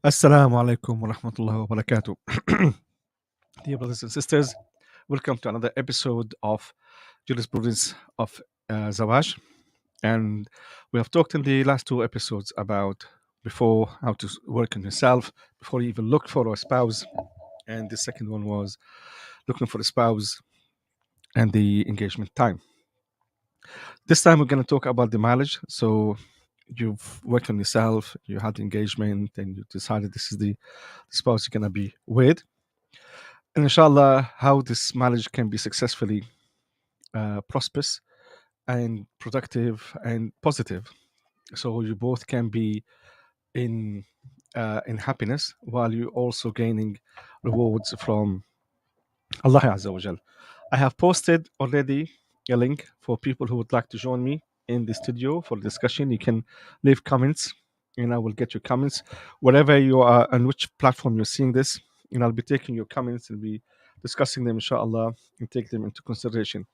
Assalamu alaikum wa rahmatullahi wa barakatuh. Dear brothers and sisters, welcome to another episode of Jurisprudence of Zawaj. And we have talked in the last two episodes about before how to work on yourself, before you even look for a spouse. And the second one was looking for a spouse and the engagement time. This time we're going to talk about the marriage. So you've worked on yourself, you had the engagement, and you decided this is the spouse you're going to be with. And inshallah, how this marriage can be successfully prosperous and productive and positive. So you both can be in happiness while you also gaining rewards from Allah Azza wa Jal. I have posted already a link for people who would like to join me in the studio for discussion. You can leave comments and I will get your comments wherever you are on which platform you're seeing this, and I'll be taking your comments and be discussing them inshallah and take them into consideration.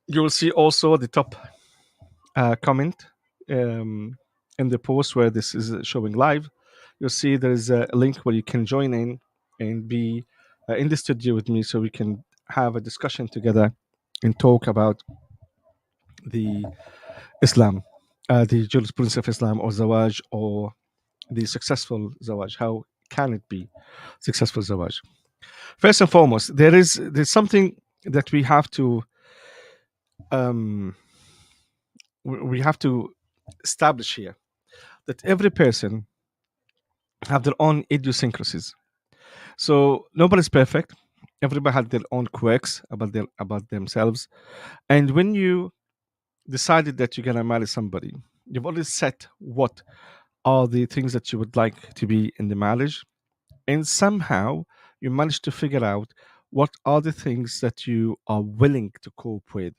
You will see also the top comment in the post where this is showing live. You'll see there is a link where you can join in and be in the studio with me so we can have a discussion together and talk about the Islam, the jurisprudence of Islam or Zawaj or the successful Zawaj. How can it be successful Zawaj? First and foremost, there's something that we have to um, we have to establish here, that every person have their own idiosyncrasies. So nobody's perfect. Everybody had their own quirks about themselves. And when you decided that you're gonna marry somebody, you've already set what are the things that you would like to be in the marriage, and somehow you managed to figure out what are the things that you are willing to cope with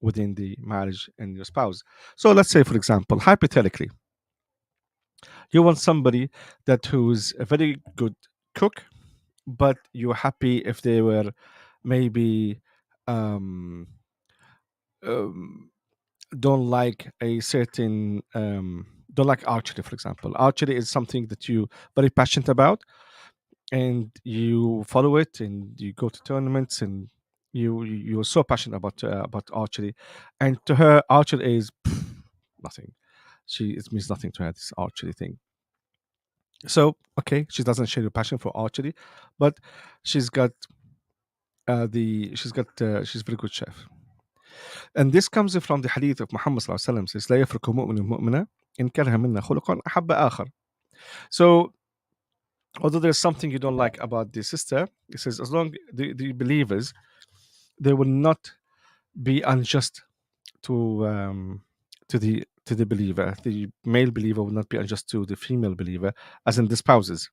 within the marriage and your spouse. So let's say, for example, hypothetically, you want somebody that who's a very good cook, but you're happy if they were maybe um, um, don't like a certain don't like archery, for example. Archery is something that you very passionate about, and you follow it, and you go to tournaments, and you're so passionate about archery, and to her, archery is nothing. It means nothing to her, this archery thing. So okay, she doesn't share your passion for archery, but she's got she's a very good chef. And this comes from the hadith of Muhammad sallallahu alaihi wasallam, says لا يفرق مؤمن مؤمنة إن كره منا خلقا أحب آخر. So although there's something you don't like about the sister, it says as long the believers, they will not be unjust to the believer. The male believer will not be unjust to the female believer, as in the spouses.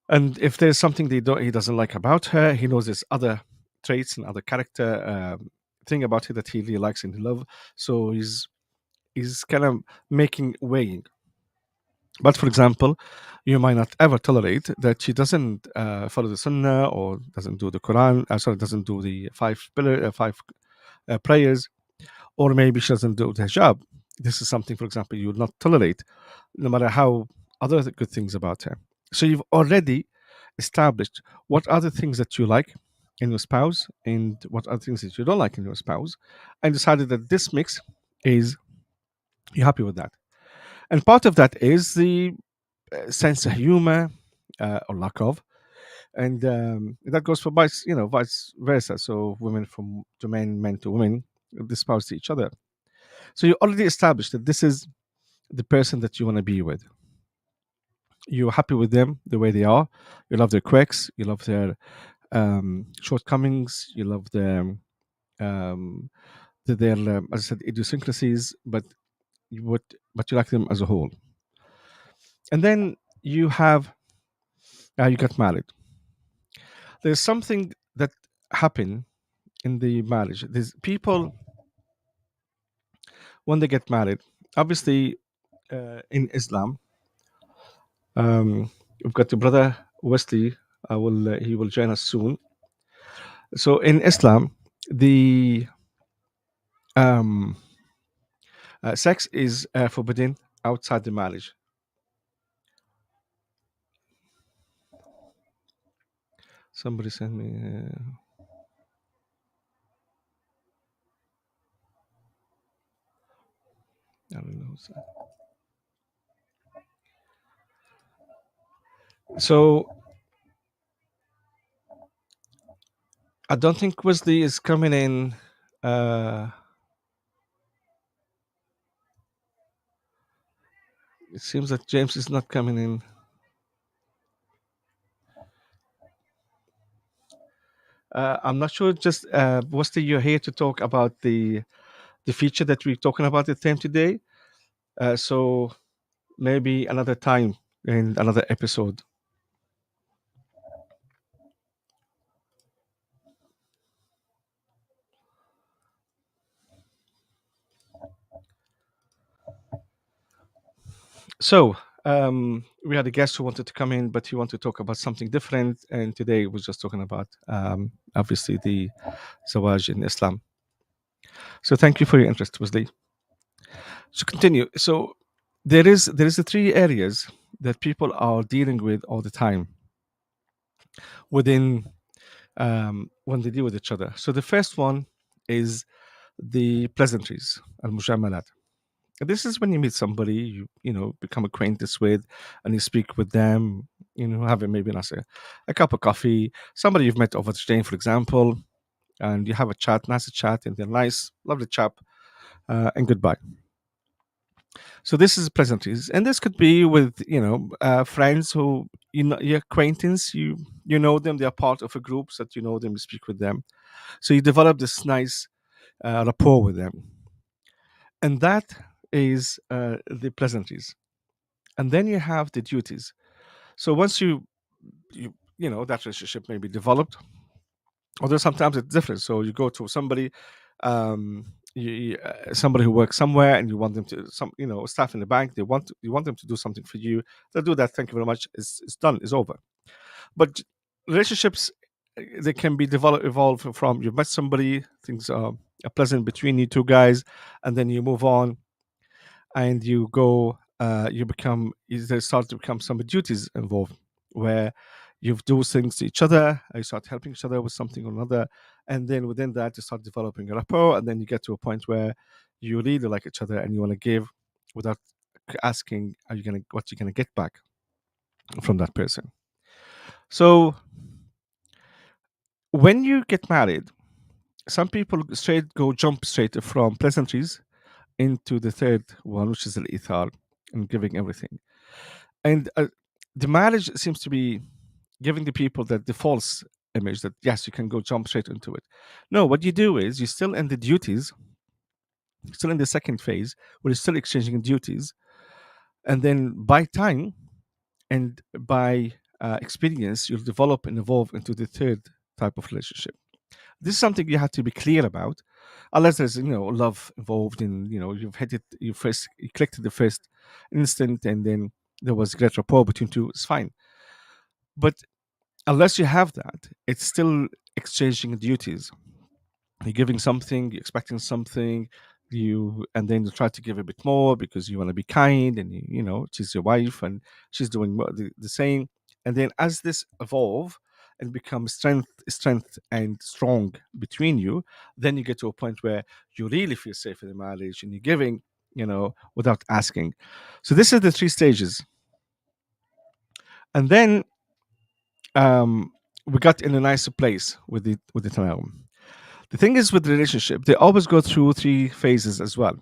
And if there's something he doesn't like about her, he knows there's other traits and other character thing about her that he really likes and he love. So he's kind of making weighing. But for example, you might not ever tolerate that she doesn't follow the Sunnah or doesn't do the Quran. Doesn't do the five prayers, or maybe she doesn't do the hijab. This is something, for example, you would not tolerate, no matter how other good things about her. So you've already established what are the things that you like in your spouse and what are the things that you don't like in your spouse, and decided that this mix is, you're happy with that. And part of that is the sense of humor or lack of, and that goes for vice versa. So women to men, men to women, the spouse to each other. So you already established that this is the person that you want to be with. You're happy with them the way they are. You love their quirks. You love their shortcomings. You love their as I said, idiosyncrasies, but you like them as a whole. And then you got married. There's something that happened in the marriage. There's people when they get married. Obviously, in Islam, we've got the brother Wesley. He will join us soon. So in Islam, the sex is forbidden outside the marriage. Somebody sent me. I don't know. So I don't think Wesley is coming in. Uh, it seems that James is not coming in. I'm not sure. Just Wesley, you're here to talk about the feature that we're talking about the theme today. So maybe another time in another episode. So we had a guest who wanted to come in, but he wanted to talk about something different. And today we're just talking about obviously the Zawaj in Islam. So thank you for your interest, Wesley. So continue. So there is the three areas that people are dealing with all the time within when they deal with each other. So the first one is the pleasantries, al-mujamalat. This is when you meet somebody you become acquaintance with, and you speak with them. Having maybe not say a cup of coffee, somebody you've met over the day, for example, and you have a chat, nice chat, and they're nice, lovely chap, and goodbye. So this is pleasantries, and this could be with friends who your acquaintance, you know them, they are part of a group, so that you know them, you speak with them, so you develop this nice rapport with them, and that is the pleasantries. And then you have the duties. So once that relationship may be developed, although sometimes it's different. So you go to somebody, um, somebody who works somewhere, and you want them to staff in the bank. You want them to do something for you. They'll do that. Thank you very much. It's done. It's over. But relationships, they can be evolved from you've met somebody, things are pleasant between you two guys, and then you move on, and you go there start to become some duties involved, where you do things to each other, you start helping each other with something or another, and then within that you start developing a rapport, and then you get to a point where you really like each other, and you want to give without asking what you're gonna get back from that person. So when you get married, some people jump straight from pleasantries into the third one, which is al-ithar, and giving everything. And the marriage seems to be giving the people that the false image that yes, you can go jump straight into it. No, what you do is you're still in the duties, still in the second phase, where you're still exchanging duties, and then by time and by experience, you'll develop and evolve into the third type of relationship. This is something you have to be clear about, unless there's love involved in you've hit it, you clicked at the first instant, and then there was great rapport between two. It's fine, but unless you have that, it's still exchanging duties. You're giving something, you're expecting something, and then you try to give a bit more because you want to be kind, and she's your wife, and she's doing the same. And then as this evolve and become strength and strong between you, then you get to a point where you really feel safe in the marriage, and you're giving, without asking. So this is the three stages. And then we got in a nicer place with the time. The thing is, with the relationship, they always go through three phases as well.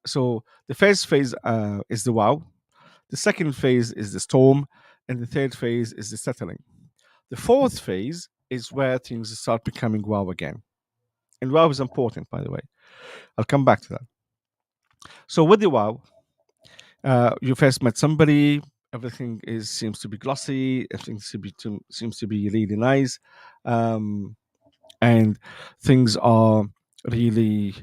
So the first phase is the wow, the second phase is the storm, and the third phase is the settling. The fourth phase is where things start becoming wow again. And wow is important, by the way. I'll come back to that. So with the wow, you first met somebody, everything seems to be glossy, everything seems to be really nice. Um, and things are really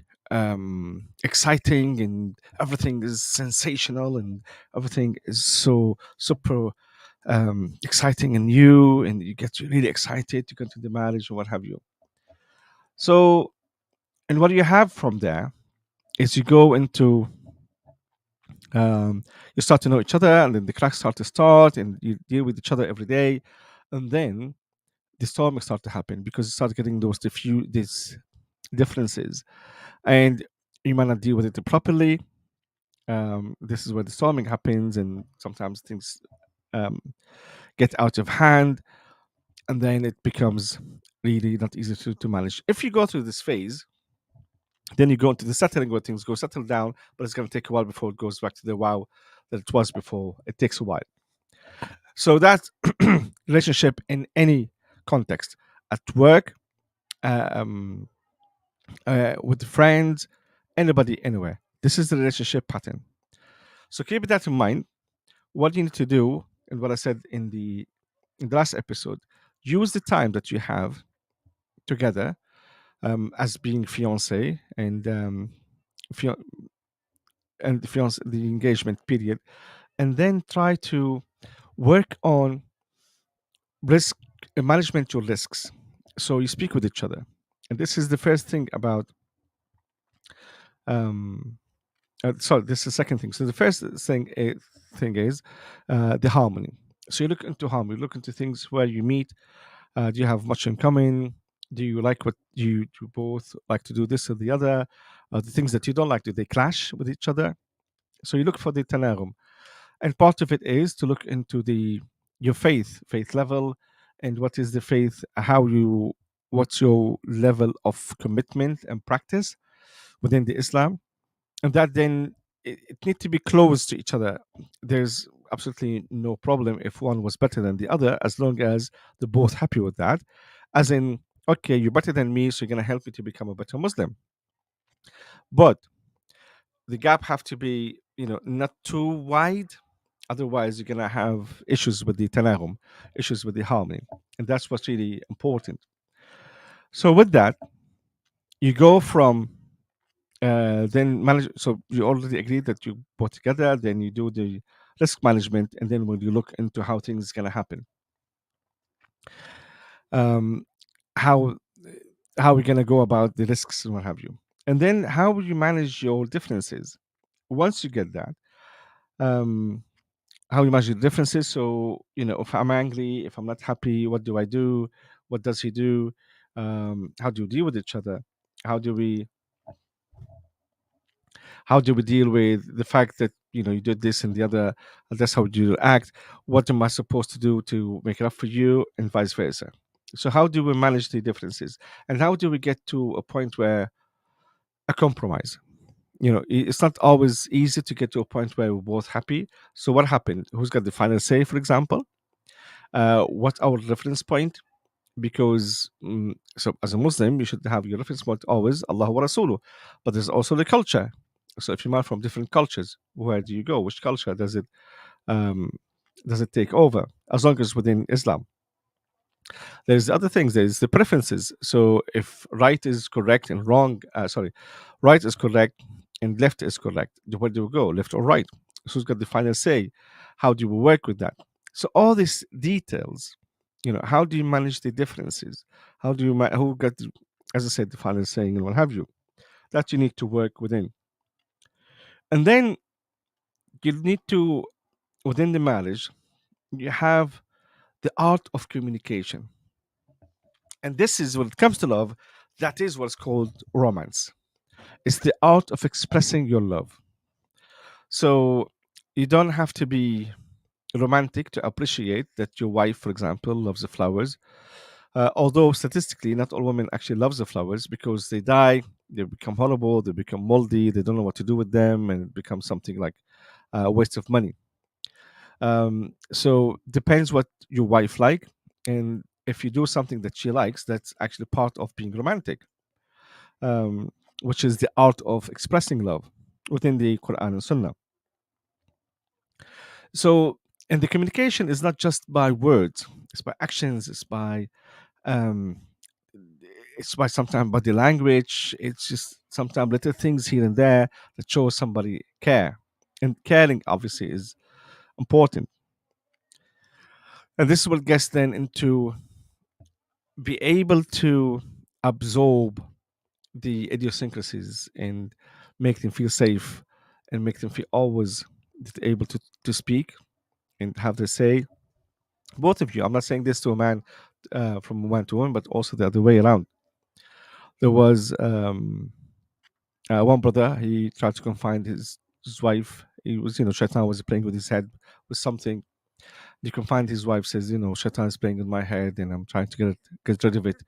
exciting, and everything is sensational, and everything is so super exciting and new, and you get really excited to go into the marriage or what have you. So, and what you have from there is you go into you start to know each other, and then the cracks start, and you deal with each other every day, and then the storming start to happen because you start getting these differences, and you might not deal with it properly. This is where the storming happens, and sometimes things um, get out of hand, and then it becomes really not easy to manage. If you go through this phase, then you go into the settling where things go settle down, but it's going to take a while before it goes back to the wow that it was before. It takes a while. So that relationship in any context, at work, um, with friends, anybody, anywhere. This is the relationship pattern. So keep that in mind. What you need to do, and what I said in the last episode, use the time that you have together as being fiance fia- and fiance the engagement period, and then try to work on risk management your risks. So you speak with each other, and this is the first thing about. Um, sorry, this is the second thing. So the first thing is the harmony. So you look into harmony, look into things where you meet. Do you have much in common? Do you like what you both like to do this or the other? The things that you don't like, do they clash with each other? So you look for the tanagum, and part of it is to look into the your faith level, and what is the faith, what's your level of commitment and practice within the Islam, and that then it need to be close to each other. There's absolutely no problem if one was better than the other, as long as they're both happy with that. As in, okay, you're better than me, so you're gonna help me to become a better Muslim. But the gap have to be, not too wide. Otherwise, you're gonna have issues with the tanagum, issues with the harmony, and that's what's really important. So with that, you go from then manage. So you already agreed that you put together. Then you do the risk management, and then when you look into how things gonna happen, um, how how we're gonna go about the risks and what have you, and then how will you manage your differences once you get that. Um, how you manage the differences. So if I'm angry, if I'm not happy, what do I do? What does he do? How do you deal with each other? How do we how do we deal with the fact that you did this and the other, that's how you act? What am I supposed to do to make it up for you, and vice versa? So how do we manage the differences, and how do we get to a point where a compromise? It's not always easy to get to a point where we're both happy. So what happened? Who's got the final say, for example? What's our reference point? Because so as a Muslim, you should have your reference point always Allah wa Rasuluh. But there's also the culture. So if you're from different cultures, where do you go? Which culture um, does it take over? As long as within Islam, there's other things. There's the preferences. So if right is correct and wrong, sorry, right is correct and left is correct, where do we go? Left or right? So who's got the final say? How do we work with that? So all these details, how do you manage the differences? How do you who got, as I said, the final saying and what have you? That you need to work within, and then you need to within the marriage you have the art of communication. And this is when it comes to love, that is what's called romance. It's the art of expressing your love. So you don't have to be romantic to appreciate that your wife, for example, loves the flowers. Although statistically, not all women actually loves the flowers because they die, they become horrible, they become moldy, they don't know what to do with them, and it becomes something like a waste of money. So depends what your wife like, and if you do something that she likes, that's actually part of being romantic, um, which is the art of expressing love within the Quran and Sunnah. So, and the communication is not just by words; it's by actions. Um, it's by sometimes body language. It's just sometimes little things here and there that show somebody care, and caring obviously is important. And this will get then into be able to absorb the idiosyncrasies and make them feel safe and make them feel always able to speak and have their say. Both of you, I'm not saying this to a man from woman to woman, but also the other way around. There was one brother. He tried to confine his wife. He was, Shaitan was playing with his head with something. You can find his wife says, Shaitan is playing with my head, and I'm trying to get rid of it.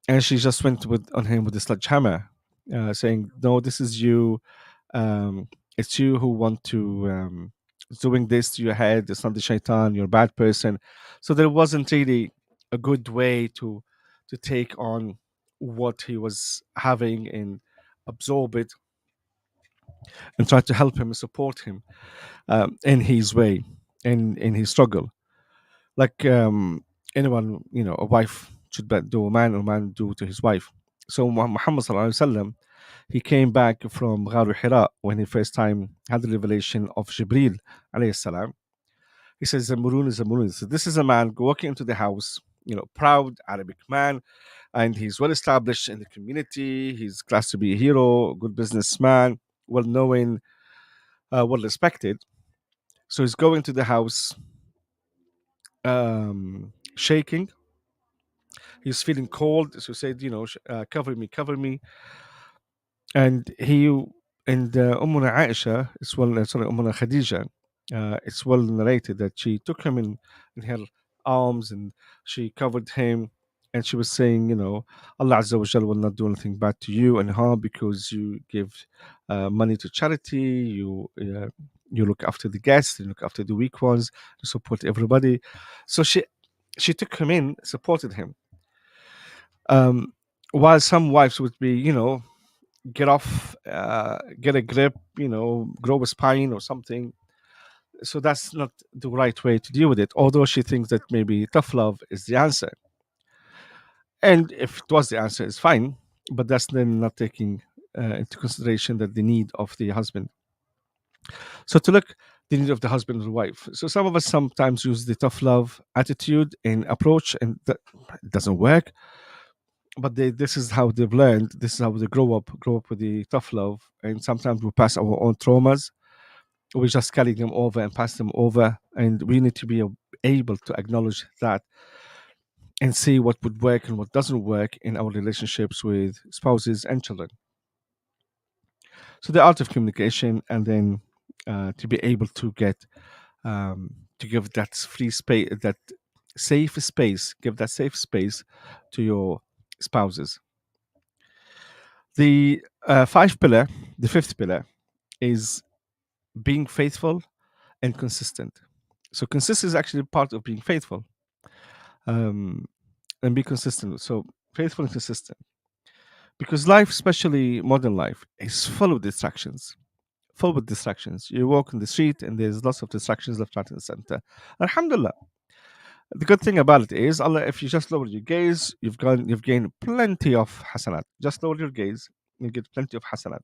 And she just went on him with a sledgehammer, saying, "No, this is you. Um, it's you who want to doing this to your head. It's not the shaitan. You're a bad person." So there wasn't really a good way to take on what he was having and absorb it and try to help him and support him in his way, in his struggle. Like anyone, a wife should do a man, or a man do to his wife. So Muhammad sallallahu alaihi wasallam, he came back from Ghar Hira when he first time had the revelation of Jibril alayhi salam. He says, Zamurun is Zamurun. So this is a man walking into the house, proud Arabic man, and he's well established in the community. He's classed to be a hero, a good businessman, well known, well respected. So he's going to the house, shaking. He's feeling cold. So he said, cover me, cover me. And Ummuna Aisha, Ummuna Khadija, it's well narrated that she took him in her arms and she covered him, and she was saying, Allah Azza wa Jal will not do anything bad to you and harm, because you give money to charity, you look after the guests, you look after the weak ones, you support everybody. So she took him in, supported him. While some wives would be, get off, get a grip, grow a spine or something. So that's not the right way to deal with it. Although she thinks that maybe tough love is the answer, and if it was the answer, it's fine. But that's then not taking into consideration that the need of the husband. So to look the need of the husband or wife. So some of us sometimes use the tough love attitude and approach, and that it doesn't work. But this is how they've learned. This is how they grow up with the tough love, and sometimes we pass our own traumas. We just carry them over and pass them over, and we need to be able to acknowledge that and see what would work and what doesn't work in our relationships with spouses and children. So the art of communication, and then to be able to get to give that free space, that safe space, give that safe space to your spouses. The the fifth pillar, is being faithful and consistent. So consistency is actually part of being faithful, um, and be consistent. So faithful and consistent, because life, especially modern life, is full of distractions. Full with distractions. You walk in the street and there's lots of distractions left, right, and center. Alhamdulillah. The good thing about it is, Allah, if you just lower your gaze, you've gained plenty of hasanat. Just lower your gaze, you get plenty of hasanat.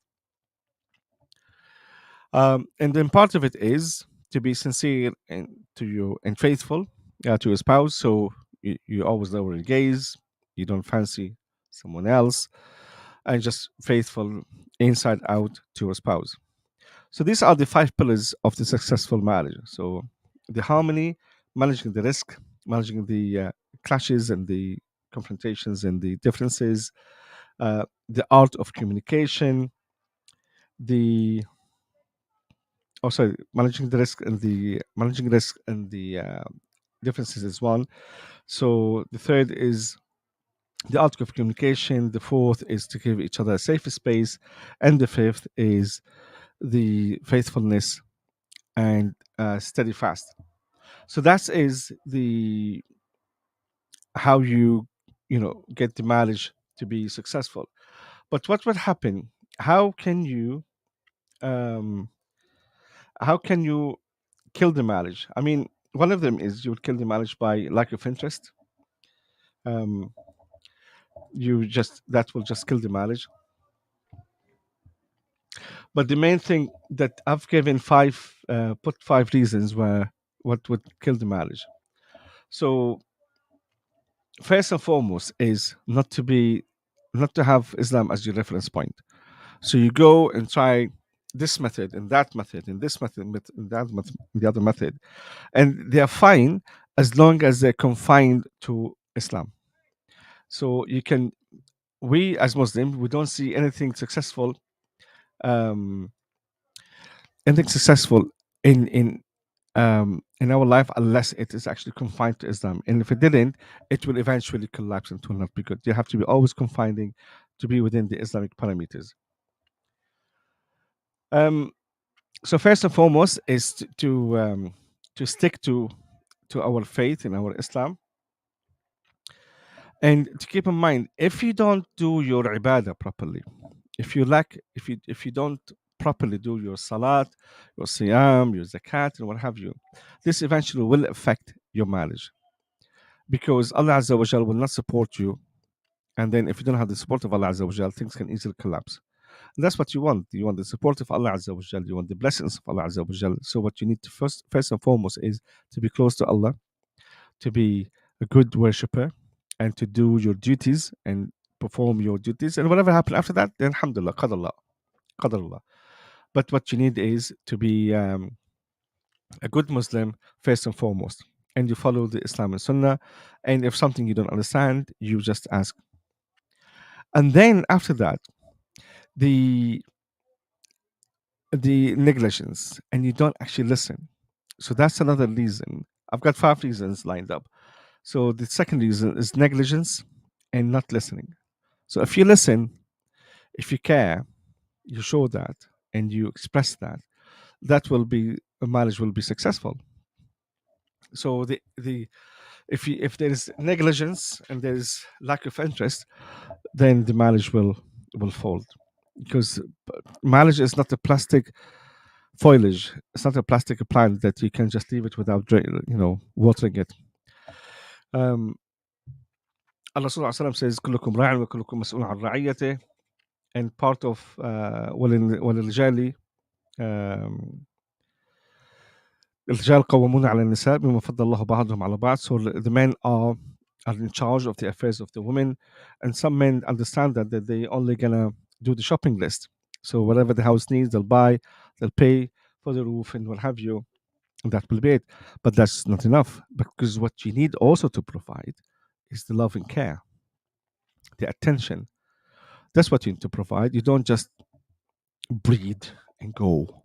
And then part of it is to be sincere and faithful to your spouse. So you always lower your gaze. You don't fancy someone else, and just faithful inside out to your spouse. So these are the five pillars of the successful marriage. So the harmony, managing the risk, managing the clashes and the confrontations and the differences, the art of communication, the sorry, managing risk and the differences is one. So the third is the art of communication. The fourth is to give each other a safe space, and the fifth is the faithfulness and steady fast. So that is the how get the marriage to be successful. But what would happen? How can you um, how can you kill the marriage? I mean, one of them is you would kill the marriage by lack of interest. Um, you just that will just kill the marriage. But the main thing that I've given put five reasons where what would kill the marriage. So first and foremost is not to have Islam as your reference point. So you go and try this method and that method and this method and that method, the other method, and they are fine as long as they're confined to Islam. So you can, we as Muslims, we don't see um, anything successful in our life unless it is actually confined to Islam. And if it didn't, it will eventually collapse and it will not be good. You have to be always confining to be within the Islamic parameters. Um, so first and foremost is to stick to our faith in our Islam, and to keep in mind, if you don't do your ibadah properly, if you don't properly do your salat, your siyam, your zakat, and what have you, this eventually will affect your marriage, because Allah Azza wa Jal will not support you. And then if you don't have the support of Allah Azza wa Jal, things can easily collapse. And that's what you want. You want the support of Allah Azza wa Jal. You want the blessings of Allah Azza wa Jal. So what you need to first and foremost is to be close to Allah, to be a good worshipper, and to do your duties and perform your duties. And whatever happens after that, then alhamdulillah, qadarullah, qadarullah. But what you need is to be a good Muslim first and foremost. And you follow the Islam and Sunnah. And if something you don't understand, you just ask. And then after that, the negligence, and you don't actually listen. So that's another reason. I've got 5 reasons lined up. So the second reason is negligence and not listening. So if you listen, if you care, you show that, and you express that, that will be a marriage will be successful. So if there is negligence and there is lack of interest, then the marriage will fold, because marriage is not a plastic foliage. It's not a plastic plant that you can just leave it without watering it. um Allah Subhanahu wa Taala says كلكم راع وكلكم مسؤول عن رعيته, and part of وللرجال الرجال قوامون على النساء بما فضل الله بعضهم على بعض. So the men are in charge of the affairs of the women, and some men understand that they only gonna do the shopping list. So whatever the house needs, they'll buy, they'll pay for the roof and what have you, and that will be it. But that's not enough, because what you need also to provide is the love and care, the attention. That's what you need to provide. You don't just breed and go.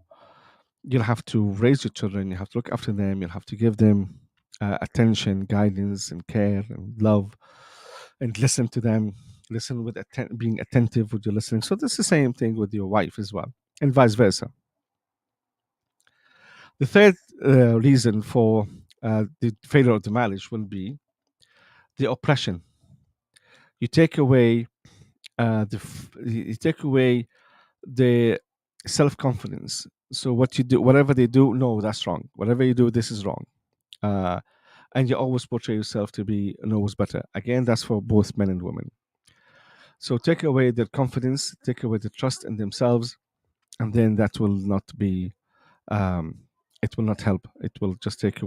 You'll have to raise your children, you have to look after them, you'll have to give them attention, guidance, and care and love, and listen to them. Listen with being attentive with your listening. So this is the same thing with your wife as well, and vice versa. The third reason for the failure of the marriage will be the oppression. You take away you take away the self confidence. So what you do, whatever they do, no, that's wrong. Whatever you do, this is wrong. Uh, and you always portray yourself to be knows better. Again, that's for both men and women. So take away their confidence, take away the trust in themselves, and then that will not be. Um, it will not help. It will just take.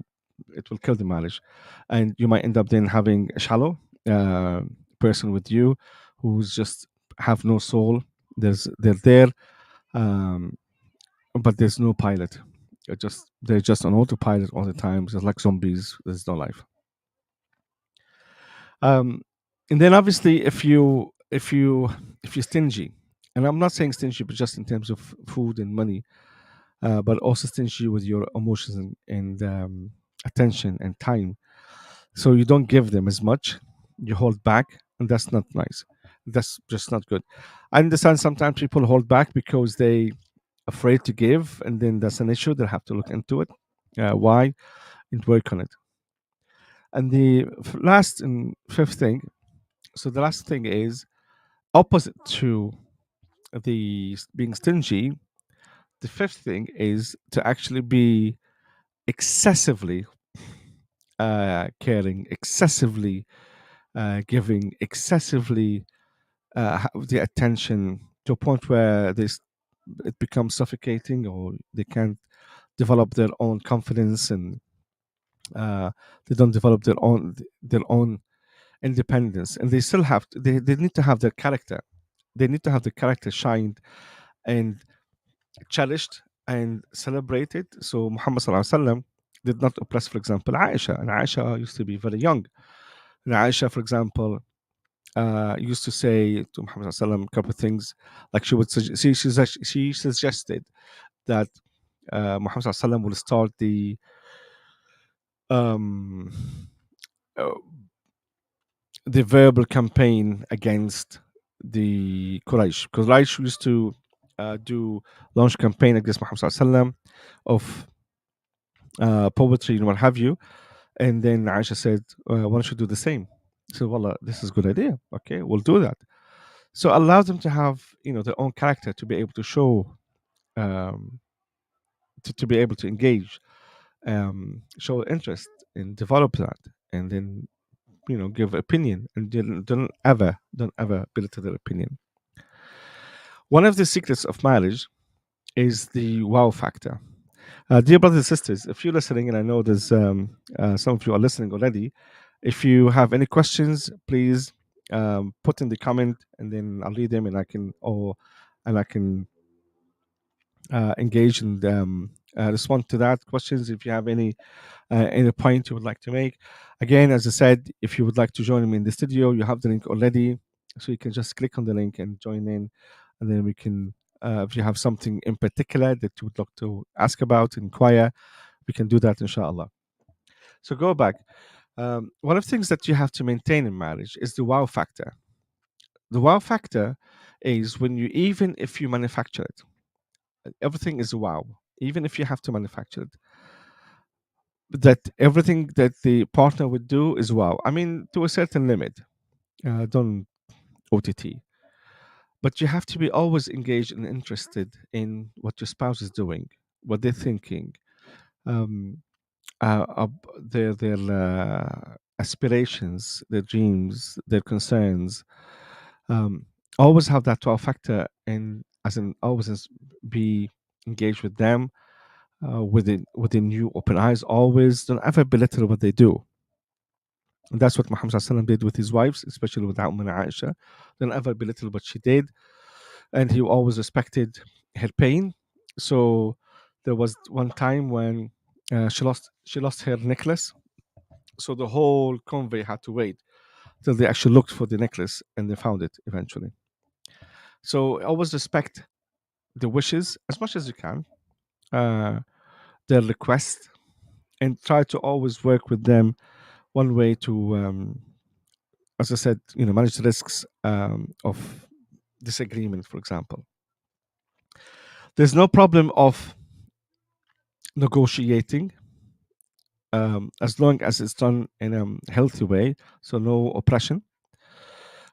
It will kill the marriage, and you might end up then having a shallow person with you, who's just have no soul. They're there, um, but there's no pilot. They're just on autopilot all the time. Just like zombies. There's no life. Um, and then obviously, if you're stingy, and I'm not saying stingy, but just in terms of food and money, but also stingy with your emotions and attention and time. So you don't give them as much. You hold back, and that's not nice. That's just not good. I understand sometimes people hold back because they afraid to give, and then that's an issue. They have to look into it. Why, and work on it. And the last and fifth thing. So the last thing is opposite to the being stingy. The fifth thing is to actually be excessively caring, excessively giving, excessively have the attention to a point where it becomes suffocating, or they can't develop their own confidence, and uh, they don't develop their own independence, and they still have they need to have their character. They need to have the character shined and cherished and celebrated. So Muhammad sallallahu alaihi wasallam did not oppress, for example, Aisha, and Aisha used to be very young. And Aisha, for example, used to say to Muhammad sallam a couple of things, like she would she suggested that Muhammad sallam will start um, uh, the verbal campaign against the Quraysh, because Quraysh used to do launch campaign against Muhammad sallam of poetry and what have you. And then Aisha said, why don't you do the same? So, Wallah, this is a good idea. Okay, we'll do that. So allow them to have, their own character, to be able to show, um, to be able to engage, show interest and develop that, and then, give opinion, and don't ever belittle their opinion. One of the secrets of marriage is the wow factor. Dear brothers and sisters, if you're listening, and I know there's some of you are listening already, if you have any questions, please put in the comment, and then I'll read them, and I can engage and respond to that questions if you have any point you would like to make. Again, as I said, if you would like to join me in the studio, you have the link already, so you can just click on the link and join in, and then we can. If you have something in particular that you would like to ask about, inquire, we can do that, inshallah. So go back. One of the things that you have to maintain in marriage is the wow factor. The wow factor is when you, even if you manufacture it, everything is wow. Even if you have to manufacture it, that everything that the partner would do is wow. I mean, to a certain limit, don't OTT. But you have to be always engaged and interested in what your spouse is doing, what they're thinking, um, their aspirations, their dreams, their concerns. Um, always have that 12 factor, and as in always be engaged with them, within you open eyes. Always don't ever belittle what they do. And that's what Muhammad SAW did with his wives, especially with Umm Aisha. Don't ever belittle what she did, and he always respected her pain. So there was one time when she lost her necklace, so the whole convoy had to wait till they actually looked for the necklace, and they found it eventually. So always respect the wishes as much as you can, uh, their request, and try to always work with them one way to, as I said, manage the risks of disagreement. For example, there's no problem of negotiating, as long as it's done in a healthy way, so no oppression.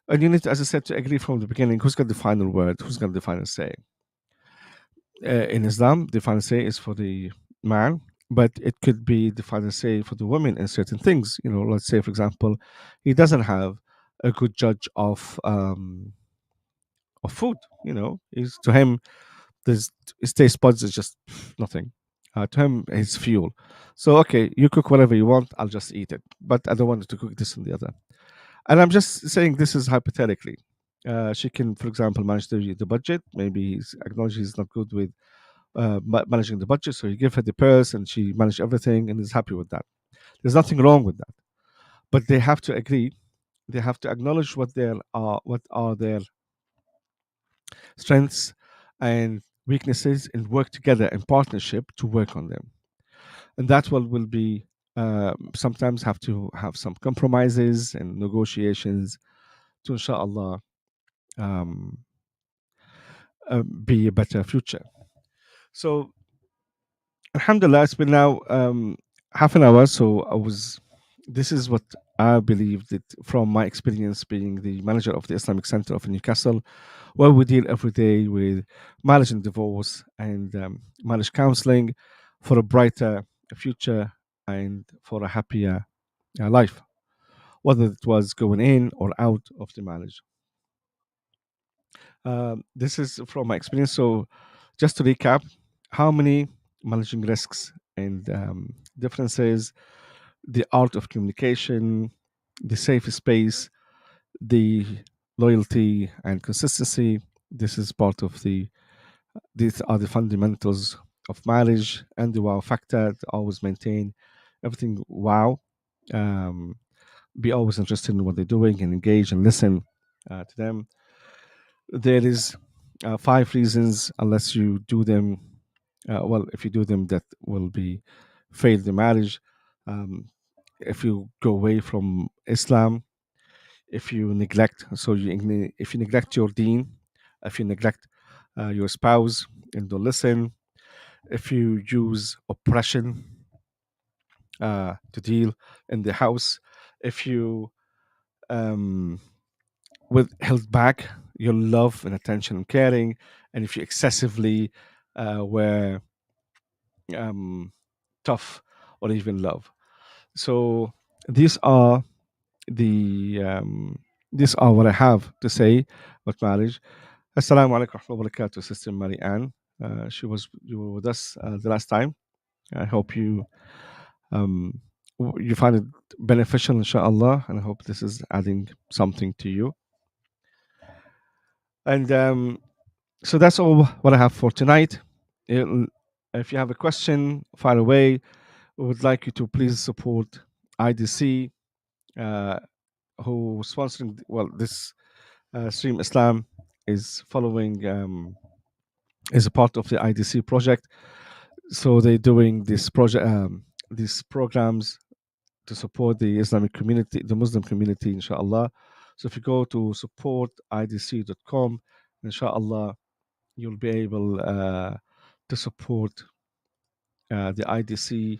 And you need, as I said, to agree from the beginning who's got the final word, who's got the final say. In Islam, the final say is for the man, but it could be the final say for the woman in certain things. Let's say, for example, he doesn't have a good judge of food. He's, to him, there's his taste buds is just nothing. To him, it's fuel. So okay, you cook whatever you want. I'll just eat it, but I don't want you to cook this and the other. And I'm just saying this is hypothetically. She can, for example, manage the budget. Maybe he's acknowledged he's not good with managing the budget, so you give her the purse and she managed everything and is happy with that. There's nothing wrong with that, but they have to agree. They have to acknowledge what are their strengths and weaknesses, and work together in partnership to work on them. And that will be, sometimes have to have some compromises and negotiations to, inshallah, um, be a better future. So alhamdulillah, it's been now half an hour. So this is what I believe, that from my experience being the manager of the Islamic Center of Newcastle, where we deal every day with marriage and divorce, and marriage counseling for a brighter future and for a happier life, whether it was going in or out of the marriage. This is from my experience. So, just to recap, how many managing risks and differences, the art of communication, the safe space, the loyalty and consistency. This is part of these are the fundamentals of marriage, and the wow factor to always maintain everything wow. Um, be always interested in what they're doing and engage and listen to them. There is 5 reasons, unless you do them. Well, if you do them, that will be fail the marriage. Um, if you go away from Islam, if you neglect, if you neglect your deen, if you neglect your spouse and don't listen, if you use oppression to deal in the house, if you um, held back your love and attention and caring, and if you excessively were um, tough or even love. So these are the these are what I have to say about marriage. Assalamu alaikum wa rahmatullahi wa barakatuh, Sister Mary Ann. You were with us the last time. I hope um, you find it beneficial, inshallah, and I hope this is adding something to you. And so that's all what I have for tonight. If you have a question, fire away. We would like you to please support IDC, who sponsoring. Well, this Stream Islam is following. Is a part of the IDC project. So they're doing this project, these programs to support the Islamic community, the Muslim community, inshallah. So if you go to supportidc.com, inshallah, you'll be able to support the IDC.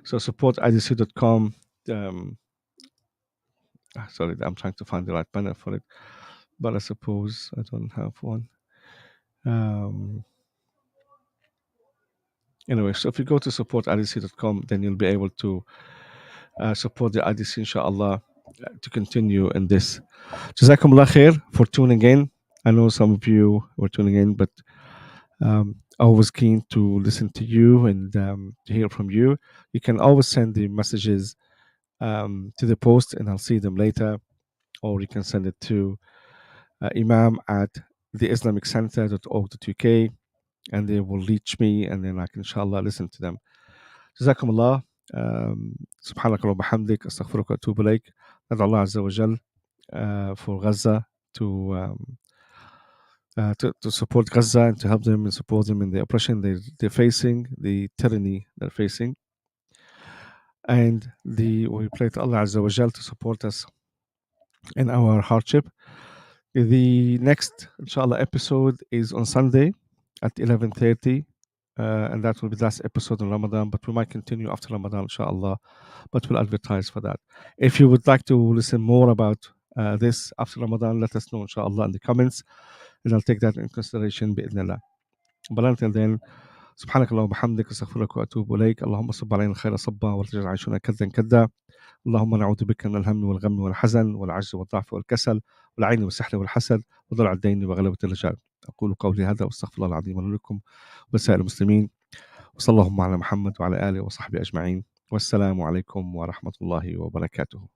So supportidc.com. Sorry, I'm trying to find the right banner for it, but I suppose I don't have one. Anyway, so if you go to supportidc.com, then you'll be able to support the IDC, inshallah, to continue in this. Jazakumullah khair for tuning in. I know some of you were tuning in, but I was keen to listen to you and to hear from you. You can always send the messages to the post, and I'll see them later, or you can send it to imam at theislamiccenter.org.uk, and they will reach me, and then I can, inshallah, listen to them. جزاكم الله. سبحانك اللهم وبحمدك استغفرك واتوب اليك. ندعو الله عز وجل for Gaza to support Gaza and to help them and support them in the oppression they're facing, the tyranny they're facing, and we pray to Allah Azza wa Jal to support us in our hardship. The next, inshallah, episode is on Sunday at 11:30. And that will be the last episode in Ramadan, but we might continue after Ramadan, inshallah, but we'll advertise for that. If you would like to listen more about this after Ramadan, let us know, inshallah, in the comments, and I'll take that in consideration, bi'idhnillah. But until then, سبحانك اللهم وبحمدك استغفرك واتوب اليك. اللهم صب علينا الخير صبا ولا تجعل عيشنا كدا كدا. اللهم نعوذ بك من الهم والغم والحزن والعجز والضعف والكسل والعين والسحر والحسد وضلع الدين وغلبة الرجال. أقول قولي هذا واستغفر الله العظيم لكم ولسائر المسلمين، وصلى اللهم على محمد وعلى آله وصحبه أجمعين، والسلام عليكم ورحمة الله وبركاته.